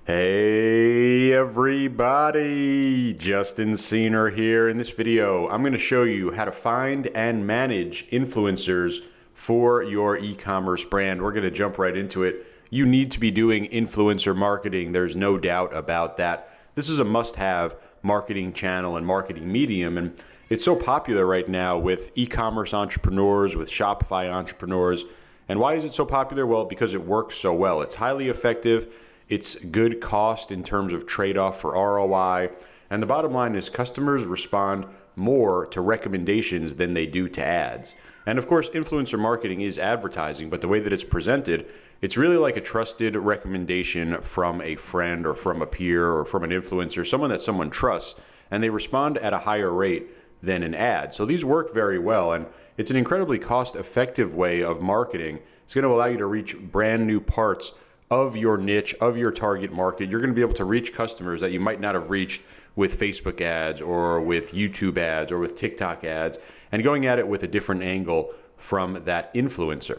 Hey everybody, Justin Seener here. In this video, I'm going to show you how to find and manage influencers for your e-commerce brand. We're going to jump right into it. You need to be doing influencer marketing. There's no doubt about that. This is a must-have marketing channel and marketing medium, and it's so popular right now with e-commerce entrepreneurs, with Shopify entrepreneurs. And why is it so popular? Well, because it works so well. It's highly effective. It's good cost in terms of trade-off for ROI. And the bottom line is customers respond more to recommendations than they do to ads. And of course, influencer marketing is advertising, but the way that it's presented, it's really like a trusted recommendation from a friend or from a peer or from an influencer, someone that someone trusts, and they respond at a higher rate than an ad. So these work very well, and it's an incredibly cost-effective way of marketing. It's going to allow you to reach brand new parts of your niche, of your target market. You're going to be able to reach customers that you might not have reached with Facebook ads or with YouTube ads or with TikTok ads, and going at it with a different angle from that influencer.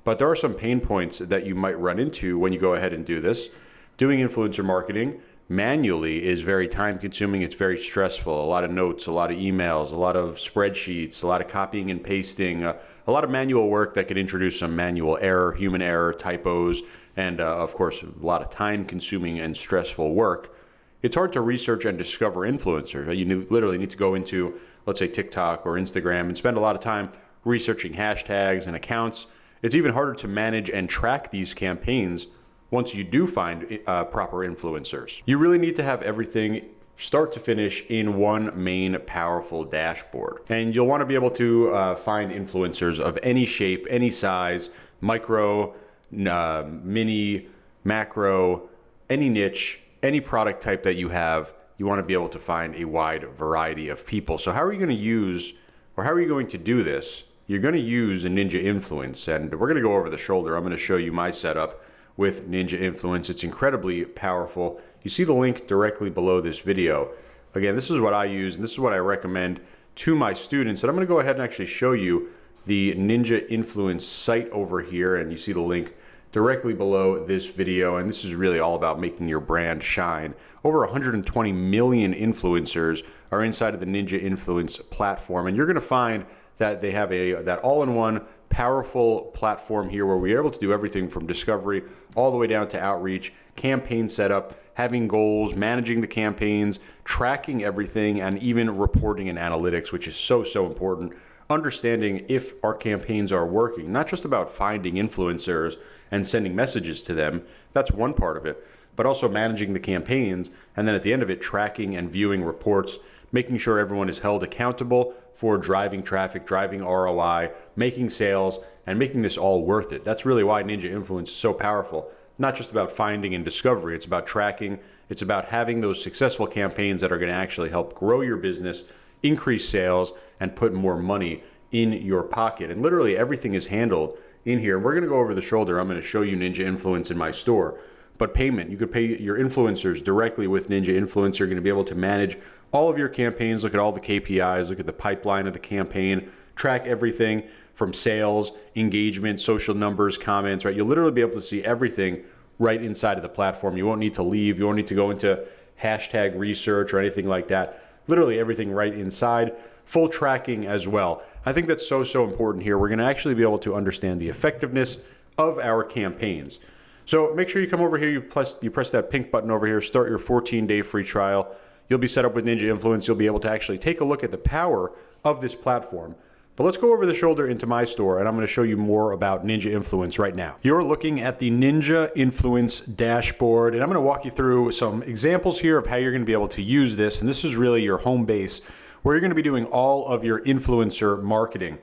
But there are some pain points that you might run into when you go ahead and do this. Doing influencer marketing manually is very time consuming. It's very stressful. A lot of notes, a lot of emails, a lot of spreadsheets, a lot of copying and pasting, a lot of manual work that could introduce some manual error, human error, typos, and of course, a lot of time consuming and stressful work. It's hard to research and discover influencers. You literally need to go into, let's say, TikTok or Instagram and spend a lot of time researching hashtags and accounts. It's even harder to manage and track these campaigns once you do find proper influencers. You really need to have everything start to finish in one main powerful dashboard. And you'll want to be able to find influencers of any shape, any size, micro, mini, macro, any niche, any product type that you have. You want to be able to find a wide variety of people. So how are you going to use, or how are you going to do this? You're going to use a Ninja Influence, and we're going to go over the shoulder. I'm going to show you my setup with Ninja Influence. It's incredibly powerful. You see the link directly below this video. Again, this is what I use, and this is what I recommend to my students. And I'm going to go ahead and actually show you the Ninja Influence site over here, and you see the link directly below this video. And this is really all about making your brand shine. Over 120 million influencers are inside of the Ninja Influence platform, and you're going to find that they have that all-in-one powerful platform here where we're able to do everything from discovery all the way down to outreach, campaign setup, having goals, managing the campaigns, tracking everything, and even reporting and analytics, which is so important. Understanding if our campaigns are working, not just about finding influencers and sending messages to them. That's one part of it, but also managing the campaigns, and then at the end of it, tracking and viewing reports, making sure everyone is held accountable for driving traffic, driving ROI, making sales, and making this all worth it. That's really why Ninja Influence is so powerful. Not just about finding and discovery, it's about tracking, it's about having those successful campaigns that are going to actually help grow your business, increase sales, and put more money in your pocket. And literally everything is handled in here. We're going to go over the shoulder. I'm going to show you Ninja Influence in my store. But payment, you could pay your influencers directly with Ninja Influence. You're going to be able to manage all of your campaigns, look at all the KPIs, look at the pipeline of the campaign, track everything from sales, engagement, social numbers, comments, right? You'll literally be able to see everything right inside of the platform. You won't need to leave. You won't need to go into hashtag research or anything like that. Literally everything right inside. Full tracking as well. I think that's so important here. We're going to actually be able to understand the effectiveness of our campaigns. So make sure you come over here, you press that pink button over here, start your 14-day free trial. You'll be set up with Ninja Influence. You'll be able to actually take a look at the power of this platform. But let's go over the shoulder into my store, and I'm going to show you more about Ninja Influence right now. You're looking at the Ninja Influence dashboard, and I'm going to walk you through some examples here of how you're going to be able to use this. And this is really your home base where you're going to be doing all of your influencer marketing.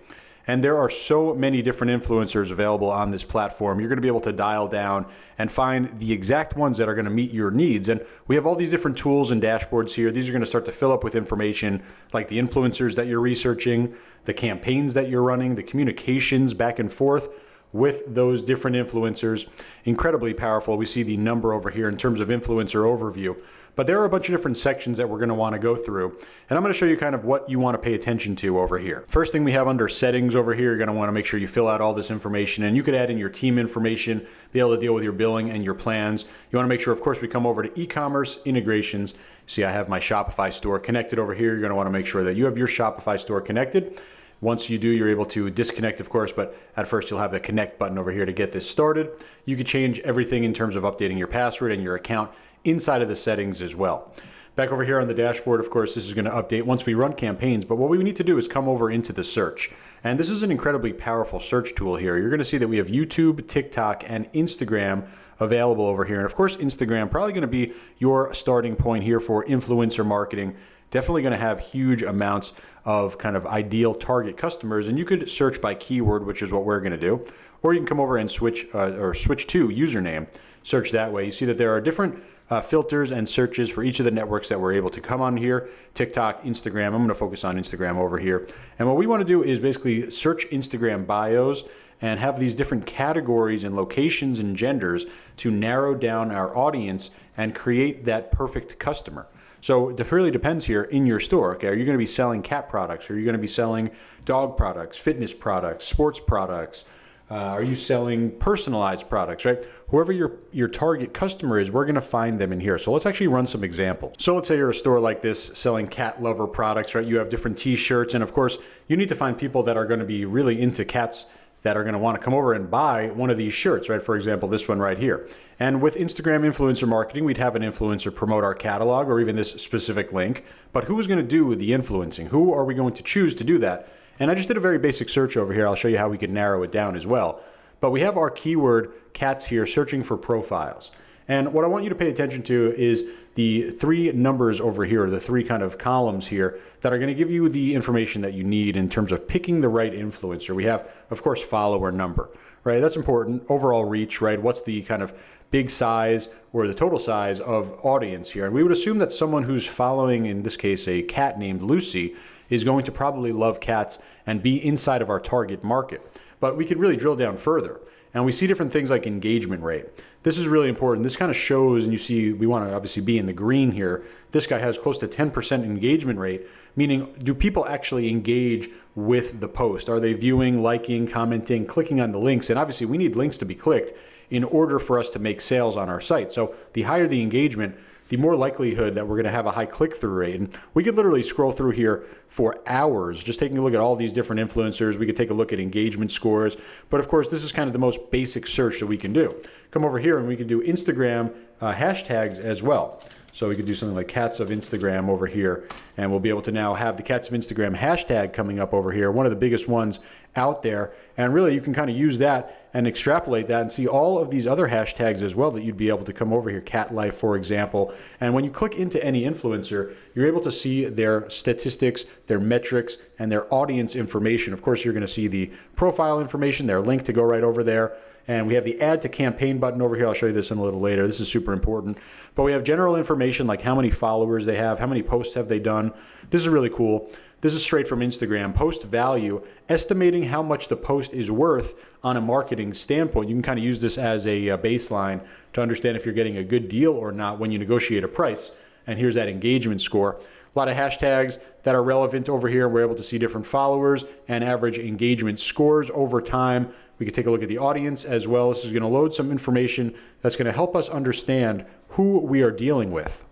And there are so many different influencers available on this platform. You're going to be able to dial down and find the exact ones that are going to meet your needs. And we have all these different tools and dashboards here. These are going to start to fill up with information like the influencers that you're researching, the campaigns that you're running, the communications back and forth, with those different influencers. Incredibly powerful. We see the number over here in terms of influencer overview. But there are a bunch of different sections that we're going to want to go through. And I'm going to show you kind of what you want to pay attention to over here. First thing we have under settings over here, you're going to want to make sure you fill out all this information. And you could add in your team information, be able to deal with your billing and your plans. You want to make sure, of course, we come over to e-commerce integrations. See, I have my Shopify store connected over here. You're going to want to make sure that you have your Shopify store connected. Once you do, you're able to disconnect, of course, but at first you'll have the connect button over here to get this started. You could change everything in terms of updating your password and your account inside of the settings as well. Back over here on the dashboard, of course, this is going to update once we run campaigns, but what we need to do is come over into the search. And this is an incredibly powerful search tool here. You're going to see that we have YouTube, TikTok, and Instagram available over here. And of course, Instagram probably going to be your starting point here for influencer marketing. Definitely going to have huge amounts of kind of ideal target customers. And you could search by keyword, which is what we're going to do. Or you can come over and switch to username. Search that way. You see that there are different filters and searches for each of the networks that we're able to come on here. TikTok, Instagram. I'm going to focus on Instagram over here. And what we want to do is basically search Instagram bios and have these different categories and locations and genders to narrow down our audience and create that perfect customer. So it really depends here in your store. Okay, are you going to be selling cat products? Are you going to be selling dog products, fitness products, sports products? Are you selling personalized products, right? Whoever your target customer is, we're going to find them in here. So let's actually run some examples. So let's say you're a store like this selling cat lover products, right? You have different t-shirts. And of course, you need to find people that are going to be really into cats that are going to want to come over and buy one of these shirts, right? For example, this one right here. And with Instagram influencer marketing, we'd have an influencer promote our catalog or even this specific link. But who is going to do the influencing? Who are we going to choose to do that? And I just did a very basic search over here. I'll show you how we can narrow it down as well. But we have our keyword cats here searching for profiles. And what I want you to pay attention to is the three numbers over here, the three kind of columns here that are going to give you the information that you need in terms of picking the right influencer. We have, of course, follower number, right? That's important. Overall reach, right? What's the kind of big size or the total size of audience here? And we would assume that someone who's following, in this case, a cat named Lucy, is going to probably love cats and be inside of our target market. But we could really drill down further. And we see different things like engagement rate. This is really important. This kind of shows, and you see, we want to obviously be in the green here. This guy has close to 10% engagement rate, meaning do people actually engage with the post? Are they viewing, liking, commenting, clicking on the links? And obviously we need links to be clicked in order for us to make sales on our site. So the higher the engagement, the more likelihood that we're going to have a high click-through rate. And we could literally scroll through here for hours, just taking a look at all these different influencers. We could take a look at engagement scores. But of course, this is kind of the most basic search that we can do. Come over here and we can do Instagram hashtags as well. So we could do something like cats of Instagram over here, and we'll be able to now have the cats of Instagram hashtag coming up over here, one of the biggest ones out there. And really you can kind of use that and extrapolate that and see all of these other hashtags as well that you'd be able to come over here, cat life, for example. And when you click into any influencer, you're able to see their statistics, their metrics, and their audience information. Of course, you're going to see the profile information, their link to go right over there. And we have the add to campaign button over here. I'll show you this in a little later. This is super important. But we have general information like how many followers they have, how many posts have they done. This is really cool. This is straight from Instagram. Post value, estimating how much the post is worth on a marketing standpoint. You can kind of use this as a baseline to understand if you're getting a good deal or not when you negotiate a price. And here's that engagement score. A lot of hashtags that are relevant over here. We're able to see different followers and average engagement scores over time. We can take a look at the audience as well. This is going to load some information that's going to help us understand who we are dealing with.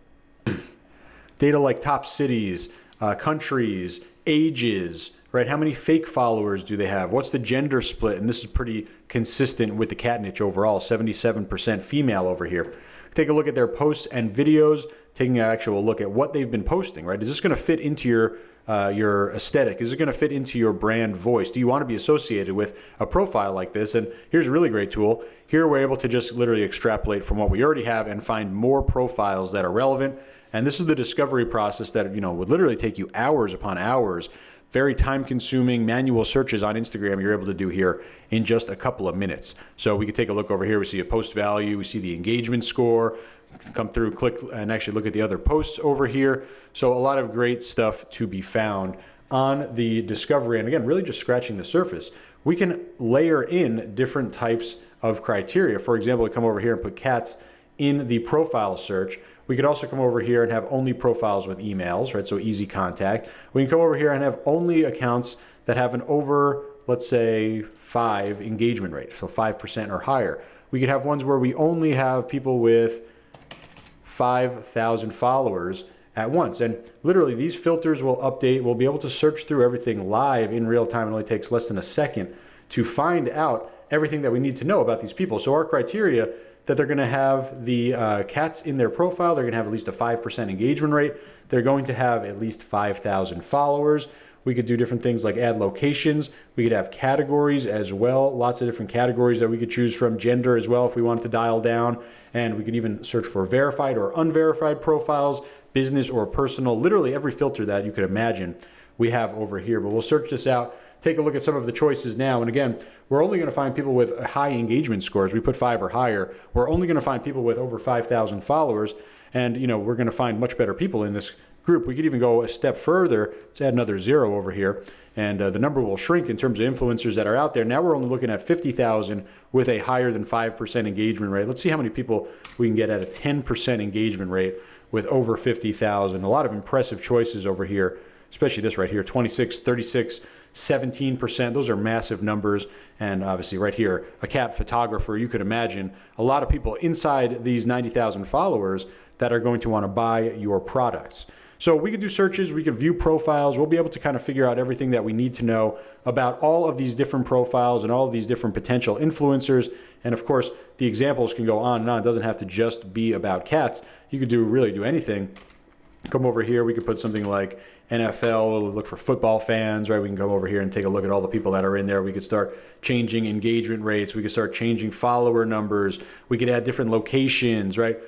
Data like top cities, countries, ages, right? How many fake followers do they have? What's the gender split? And this is pretty consistent with the cat niche overall, 77% female over here. Take a look at their posts and videos, taking an actual look at what they've been posting, right? Is this going to fit into your aesthetic? Is it going to fit into your brand voice? Do you want to be associated with a profile like this? And here's a really great tool. Here we're able to just literally extrapolate from what we already have and find more profiles that are relevant. And this is the discovery process that, would literally take you hours upon hours. Very time-consuming manual searches on Instagram you're able to do here in just a couple of minutes. So we could take a look over here. We see a post value. We see the engagement score. Come through, click, and actually look at the other posts over here. So a lot of great stuff to be found on the discovery. And again, really just scratching the surface. we can layer in different types of criteria. For example, we come over here and put cats in the profile search. We could also come over here and have only profiles with emails, right? So easy contact. We can come over here and have only accounts that have an over, let's say, 5 engagement rate, so 5% or higher. We could have ones where we only have people with 5,000 followers at once. And literally these filters will update. We'll be able to search through everything live in real time. It only takes less than a second to find out everything that we need to know about these people. So our criteria that they're going to have the cats in their profile, they're going to have at least a 5% engagement rate. They're going to have at least 5,000 followers. We could do different things like add locations. We could have categories as well. Lots of different categories that we could choose from. Gender as well if we wanted to dial down. And we could even search for verified or unverified profiles, business or personal. Literally every filter that you could imagine we have over here. But we'll search this out, take a look at some of the choices now. And again, we're only going to find people with high engagement scores. We put 5 or higher. We're only going to find people with over 5,000 followers. And we're going to find much better people in this group. We could even go a step further. Let's add another 0 over here. And the number will shrink in terms of influencers that are out there. Now we're only looking at 50,000 with a higher than 5% engagement rate. Let's see how many people we can get at a 10% engagement rate with over 50,000. A lot of impressive choices over here, especially this right here, 26, 36, 17%. Those are massive numbers. And obviously right here, a cat photographer. You could imagine a lot of people inside these 90,000 followers that are going to want to buy your products. So we could do searches, we could view profiles. We'll be able to kind of figure out everything that we need to know about all of these different profiles and all of these different potential influencers. And of course, the examples can go on and on. It doesn't have to just be about cats. You could really do anything. Come over here, we could put something like NFL, we'll look for football fans, right? We can come over here and take a look at all the people that are in there. We could start changing engagement rates. We could start changing follower numbers. We could add different locations, right?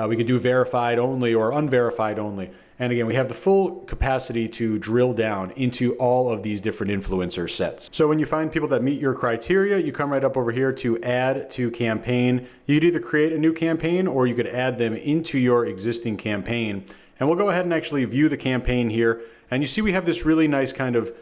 We could do verified only or unverified only. And again, we have the full capacity to drill down into all of these different influencer sets. So when you find people that meet your criteria, you come right up over here to add to campaign. You could either create a new campaign or you could add them into your existing campaign. And we'll go ahead and actually view the campaign here. And you see we have this really nice kind of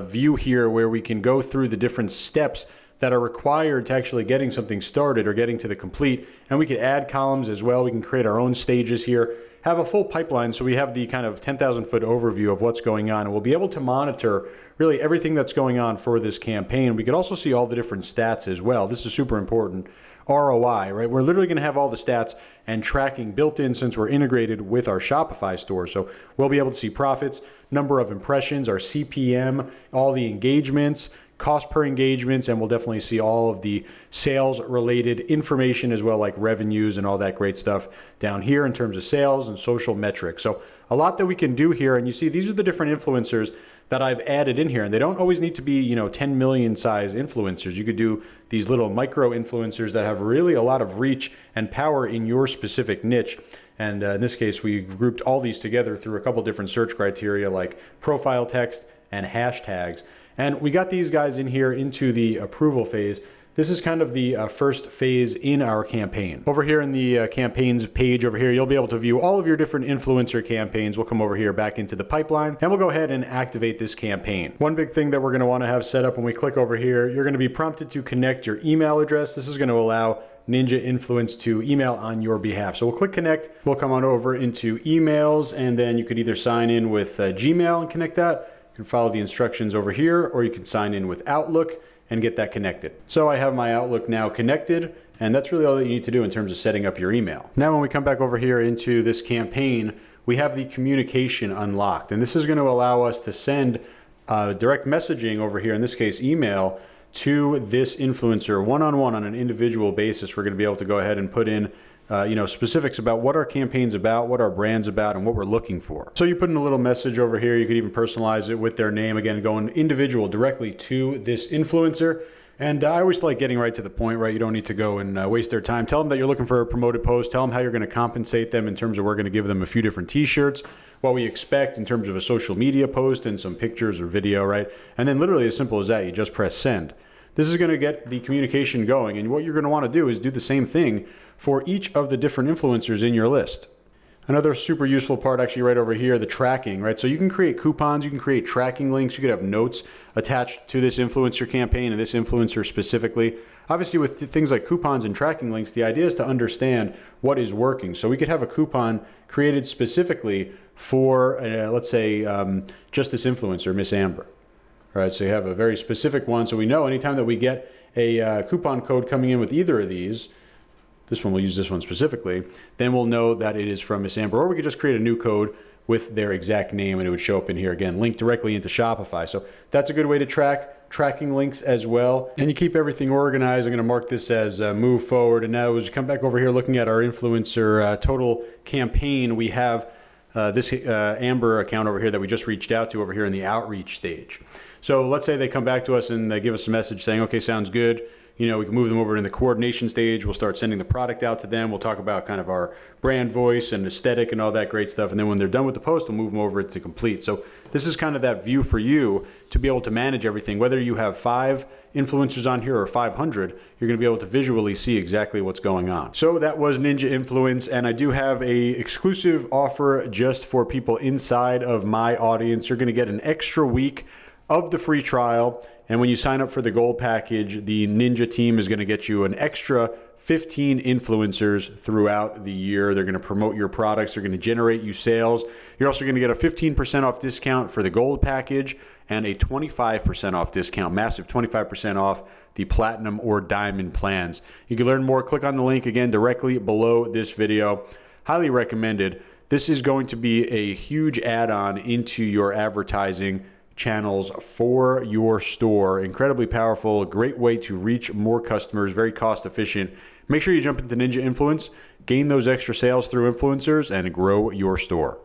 view here where we can go through the different steps that are required to actually getting something started or getting to the complete. And we can add columns as well. We can create our own stages here, have a full pipeline. So we have the kind of 10,000 foot overview of what's going on. And we'll be able to monitor really everything that's going on for this campaign. We could also see all the different stats as well. This is super important. ROI, right? We're literally going to have all the stats and tracking built in since we're integrated with our Shopify store. So we'll be able to see profits, number of impressions, our CPM, all the engagements, cost per engagements, and we'll definitely see all of the sales related information as well, like revenues and all that great stuff down here in terms of sales and social metrics. So a lot that we can do here. And you see, these are the different influencers that I've added in here, and they don't always need to be 10 million size influencers. You could do these little micro influencers that have really a lot of reach and power in your specific niche. And in this case, we grouped all these together through a couple different search criteria like profile text and hashtags. And we got these guys in here into the approval phase. This is kind of the first phase in our campaign. Over here in the campaigns page over here, you'll be able to view all of your different influencer campaigns. We'll come over here back into the pipeline and we'll go ahead and activate this campaign. One big thing that we're gonna wanna have set up when we click over here, you're gonna be prompted to connect your email address. This is gonna allow Ninja Influence to email on your behalf. So we'll click connect. We'll come on over into emails, and then you could either sign in with Gmail and connect that. You can follow the instructions over here, or you can sign in with Outlook and get that connected. So I have my Outlook now connected, and that's really all that you need to do in terms of setting up your email. Now when we come back over here into this campaign, we have the communication unlocked, and this is going to allow us to send direct messaging over here, in this case email, to this influencer one-on-one on an individual basis. We're going to be able to go ahead and put in specifics about what our campaign's about, what our brand's about, and what we're looking for. So you put in a little message over here. You could even personalize it with their name, again, going individual directly to this influencer. And I always like getting right to the point, right? You don't need to go and waste their time. Tell them that you're looking for a promoted post. Tell them how you're going to compensate them in terms of we're going to give them a few different t-shirts, what we expect in terms of a social media post and some pictures or video, right? And then literally as simple as that, you just press send. This is going to get the communication going. And what you're going to want to do is do the same thing for each of the different influencers in your list. Another super useful part actually right over here, the tracking, right? So you can create coupons, you can create tracking links, you could have notes attached to this influencer campaign and this influencer specifically. Obviously with things like coupons and tracking links, the idea is to understand what is working. So we could have a coupon created specifically for, let's say, just this influencer, Miss Amber. All right, so you have a very specific one. So we know anytime that we get a coupon code coming in with either of these, this one, we'll use this one specifically, then we'll know that it is from Miss Amber. Or we could just create a new code with their exact name and it would show up in here again, linked directly into Shopify. So that's a good way to track tracking links as well. And you keep everything organized. I'm going to mark this as move forward. And now as we come back over here looking at our influencer total campaign, we have this Amber account over here that we just reached out to over here in the outreach stage. So let's say they come back to us and they give us a message saying, okay, sounds good. You know, we can move them over in the coordination stage. We'll start sending the product out to them. We'll talk about kind of our brand voice and aesthetic and all that great stuff. And then when they're done with the post, we'll move them over to complete. So this is kind of that view for you to be able to manage everything. Whether you have 5 influencers on here or 500, you're going to be able to visually see exactly what's going on. So that was Ninja Influence. And I do have a exclusive offer just for people inside of my audience. You're going to get an extra week of the free trial. And when you sign up for the gold package, the Ninja team is going to get you an extra 15 influencers throughout the year. They're going to promote your products. They're going to generate you sales. You're also going to get a 15% off discount for the gold package and a 25% off discount, massive 25% off the platinum or diamond plans. You can learn more. Click on the link again directly below this video. Highly recommended. This is going to be a huge add-on into your advertising channels for your store. Incredibly powerful, a great way to reach more customers, very cost efficient. Make sure you jump into Ninja Influence, gain those extra sales through influencers, and grow your store.